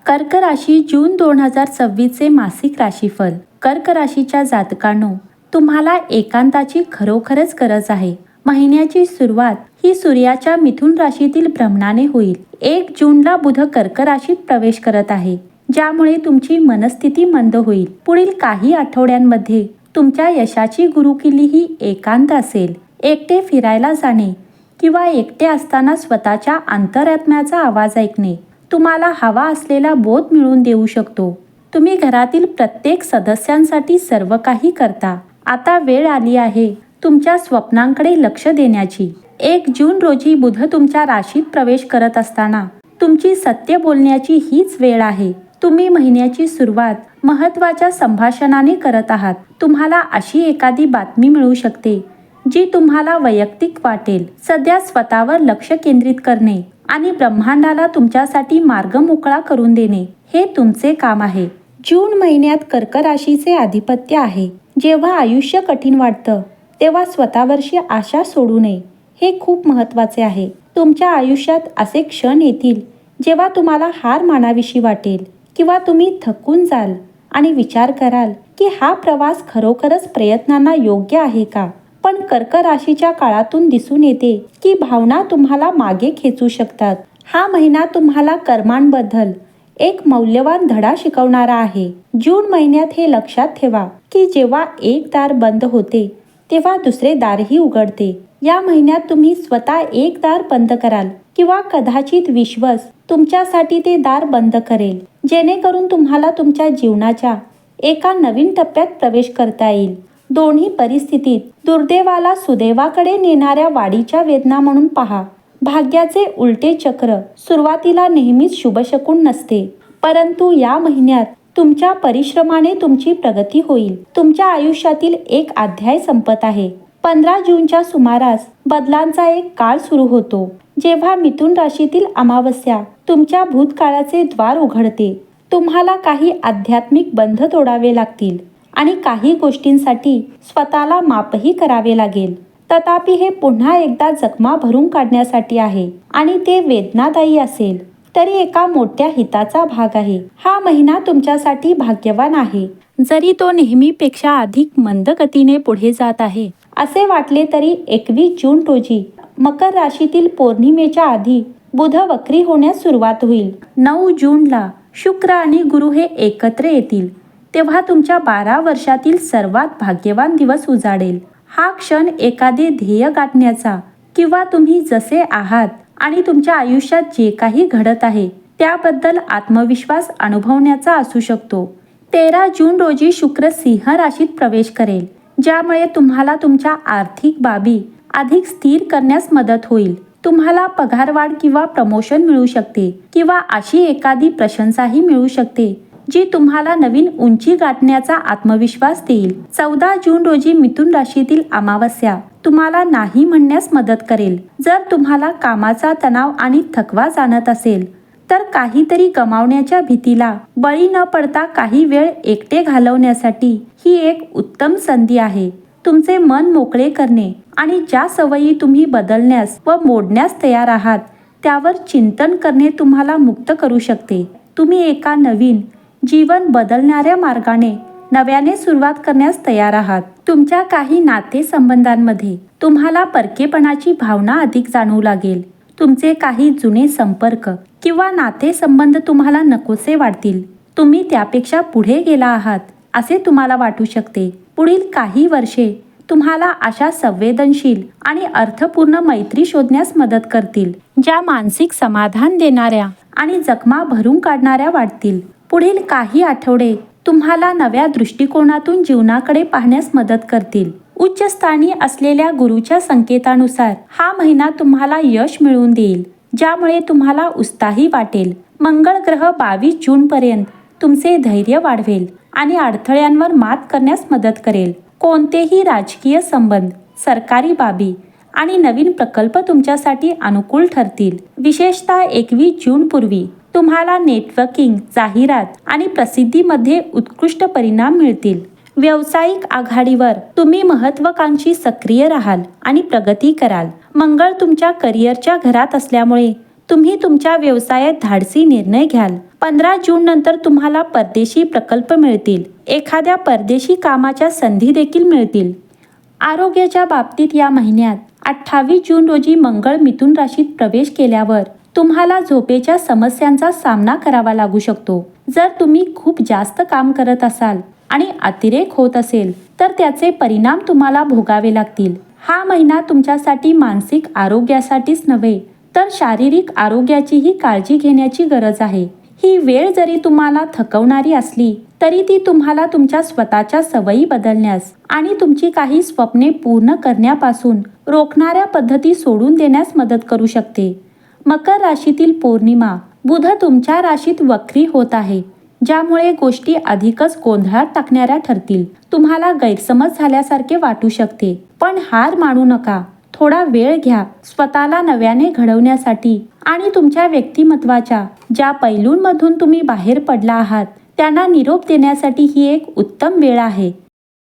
कर्क राशी जून 2026चे मासिक राशीफल. कर्क राशीच्या जातकांनो, तुम्हाला एकांताची खरोखरच गरज आहे. महिन्याची सुरुवात ही सूर्याच्या मिथुन राशीतील भ्रमणाने होईल. 1 जूनला बुध कर्क राशीत प्रवेश करत आहे, ज्यामुळे तुमची मनस्थिती मंद होईल. पुढील काही आठवड्यांमध्ये तुमच्या यशाची गुरुकिल्ली ही एकांत असेल. एकटे फिरायला जाणे किंवा एकटे असताना स्वतःच्या अंतरात्म्याचा आवाज ऐकणे तुम्हाला हवा असलेला बोध मिळवून देऊ शकतो. तुम्ही घरातील प्रत्येक सदस्यांसाठी सर्व काही करता. आता वेळ आली आहे तुमच्या स्वप्नांकडे लक्ष देण्याची. 1 जून रोजी बुध तुमच्या राशीत प्रवेश करत असताना तुमची सत्य बोलण्याची हीच वेळ आहे. तुम्ही महिन्याची सुरुवात महत्त्वाच्या संभाषणाने करत आहात. तुम्हाला अशी एखादी बातमी मिळू शकते जी तुम्हाला वैयक्तिक वाटेल. सध्या स्वतःवर लक्ष केंद्रित करणे आणि ब्रह्मांडाला तुमच्यासाठी मार्ग मोकळा करून देणे हे तुमचे काम आहे. जून महिन्यात कर्क राशीचे आधिपत्य आहे. जेव्हा आयुष्य कठीण वाटतं तेव्हा स्वतःवरची आशा सोडू नये, हे खूप महत्त्वाचे आहे. तुमच्या आयुष्यात असे क्षण येतील जेव्हा तुम्हाला हार मानावीशी वाटेल किंवा तुम्ही थकून जाल आणि विचार कराल की हा प्रवास खरोखरच प्रयत्नांना योग्य आहे का. पण कर्क राशीच्या काळातून दिसून येते की भावना तुम्हाला मागे खेचू शकतात. हा महिना तुम्हाला कर्मांबद्दल एक मौल्यवान धडा शिकवणारा आहे. जून महिन्यात हे लक्षात ठेवा की जेव्हा एक दार बंद होते तेव्हा दुसरे दारही उघडते. या महिन्यात तुम्ही स्वतः एक दार बंद कराल किंवा कदाचित विश्वास तुमच्यासाठी ते दार बंद करेल, जेणेकरून तुम्हाला तुमच्या जीवनाच्या एका नवीन टप्प्यात प्रवेश करता येईल. दोन्ही परिस्थितीत दुर्दैवाला सुदैवाकडे नेणाऱ्या वाढीच्या वेदना म्हणून पहा. भाग्याचे उलटे चक्र सुरुवातीला नेहमीच शुभशकुन नसते, परंतु या महिन्यात तुमच्या परिश्रमाने तुमची प्रगती होईल. तुमच्या आयुष्यातील एक अध्याय संपत आहे. 15 जूनच्या सुमारास बदलांचा एक काळ सुरू होतो, जेव्हा मिथुन राशीतील अमावस्या तुमच्या भूतकाळाचे द्वार उघडते. तुम्हाला काही आध्यात्मिक बंध तोडावे लागतील आणि काही गोष्टींसाठी स्वतःला माफही करावे लागेल. तथापि हे पुन्हा एकदा जखमा भरून काढण्यासाठी आहे आणि ते वेदनादायी असेल तरी एका मोठ्या हिताचा भाग आहे. हा महिना तुमच्यासाठी भाग्यवान आहे. जरी तो नेहमीपेक्षा अधिक मंद गतीने पुढे जात आहे असे वाटले तरी 21 जून रोजी मकर राशीतील पौर्णिमेच्या आधी बुध वक्री होण्यास सुरुवात होईल. 9 जूनला शुक्र आणि गुरु हे एकत्र येतील, तेव्हा तुमच्या 12 वर्षातील सर्वात भाग्यवान दिवस उजाडेल. हा क्षण एखादे ध्येय गाठण्याचा किंवा तुम्ही जसे आहात आणि तुमच्या आयुष्यात जे काही घडत आहे त्याबद्दल आत्मविश्वास अनुभवण्याचा असू शकतो. 13 जून रोजी शुक्र सिंह राशीत प्रवेश करेल, ज्यामुळे तुम्हाला तुमच्या आर्थिक बाबी अधिक स्थिर करण्यास मदत होईल. तुम्हाला पगारवाढ किंवा प्रमोशन मिळू शकते किंवा अशी एखादी प्रशंसाही मिळू शकते जी तुम्हाला नवीन उंची गाठण्याचा आत्मविश्वास देईल. 14 जून रोजी मिथुन राशीतील अमावस्या तुम्हाला नाही म्हणण्यास मदत करेल. जर तुम्हाला कामाचा तणाव आणि थकवा जाणत असेल तर काहीतरी गमावण्याच्या भीतीला बळी न पडता काही वेळ एकटे घालवण्यासाठी ही एक उत्तम संधी आहे. तुमचे मन मोकळे करणे आणि ज्या सवयी तुम्ही बदलण्यास व मोडण्यास तयार आहात त्यावर चिंतन करणे तुम्हाला मुक्त करू शकते. तुम्ही एका नवीन जीवन बदलणाऱ्या मार्गाने नव्याने सुरुवात करण्यास तयार आहात. तुमच्या काही नातेसंबंधांमध्ये तुम्हाला परकेपणाची भावना अधिक जाणवू लागेल. तुमचे काही जुने संपर्क किंवा नातेसंबंध तुम्हाला नकोसे वाटतील. तुम्ही त्यापेक्षा पुढे गेला आहात असे तुम्हाला वाटू शकते. पुढील काही वर्षे तुम्हाला अशा संवेदनशील आणि अर्थपूर्ण मैत्री शोधण्यास मदत करतील, ज्या मानसिक समाधान देणाऱ्या आणि जखमा भरून काढणाऱ्या वाटतील. पुढील काही आठवडे तुम्हाला नव्या दृष्टिकोनातून जीवनाकडे पाहण्यास मदत करतील. उच्च स्थानी असलेल्या गुरुच्या संकेतानुसार हा महिना तुम्हाला यश मिळवून देईल, ज्यामुळे तुम्हाला उत्साही वाटेल. मंगळ ग्रह 22 जून पर्यंत तुमचे धैर्य वाढवेल आणि अडथळ्यांवर मात करण्यास मदत करेल. कोणतेही राजकीय संबंध, सरकारी बाबी आणि नवीन प्रकल्प तुमच्यासाठी अनुकूल ठरतील. विशेषतः 21 जून पूर्वी तुम्हाला नेटवर्किंग, जाहिरात आणि प्रसिद्धीमध्ये उत्कृष्ट परिणाम मिळतील. व्यावसायिक आघाडीवर तुम्ही महत्त्वाकांक्षी सक्रिय राहाल आणि प्रगती कराल. मंगळ तुमच्या करिअरच्या घरात असल्यामुळे तुम्ही तुमच्या व्यवसायात धाडसी निर्णय घ्याल 15 जून नंतर तुम्हाला परदेशी प्रकल्प मिळतील. एखाद्या परदेशी कामाच्या संधी देखील मिळतील. आरोग्याच्या बाबतीत या महिन्यात 28 जून रोजी मंगळ मिथुन राशीत प्रवेश केल्यावर तुम्हाला झोपेच्या समस्यांचा सामना करावा लागू शकतो. जर तुम्ही खूप जास्त काम करत असाल आणि अतिरेक होत असेल तर त्याचे परिणाम तुम्हाला भोगावे लागतील. हा महिना तुमच्यासाठी मानसिक आरोग्यासाठीच नव्हे तर शारीरिक आरोग्याचीही काळजी घेण्याची गरज आहे. ही वेळ जरी तुम्हाला थकवणारी असली तरी ती तुम्हाला तुमच्या स्वतःच्या सवयी बदलण्यास आणि तुमची काही स्वप्ने पूर्ण करण्यापासून रोखणाऱ्या पद्धती सोडून देण्यास मदत करू शकते. मकर राशीतील पौर्णिमा बुध तुमच्या राशीत वक्री होत आहे, ज्यामुळे गोष्टी अधिकच गोंधळात टाकणाऱ्या ठरतील. तुम्हाला गैरसमज झाल्यासारखे वाटू शकते, पण हार मानू नका. थोडा वेळ घ्या स्वतःला नव्याने घडवण्यासाठी आणि तुमच्या व्यक्तिमत्वाच्या ज्या पैलूंमधून तुम्ही बाहेर पडला आहात त्यांना निरोप देण्यासाठी ही एक उत्तम वेळ आहे.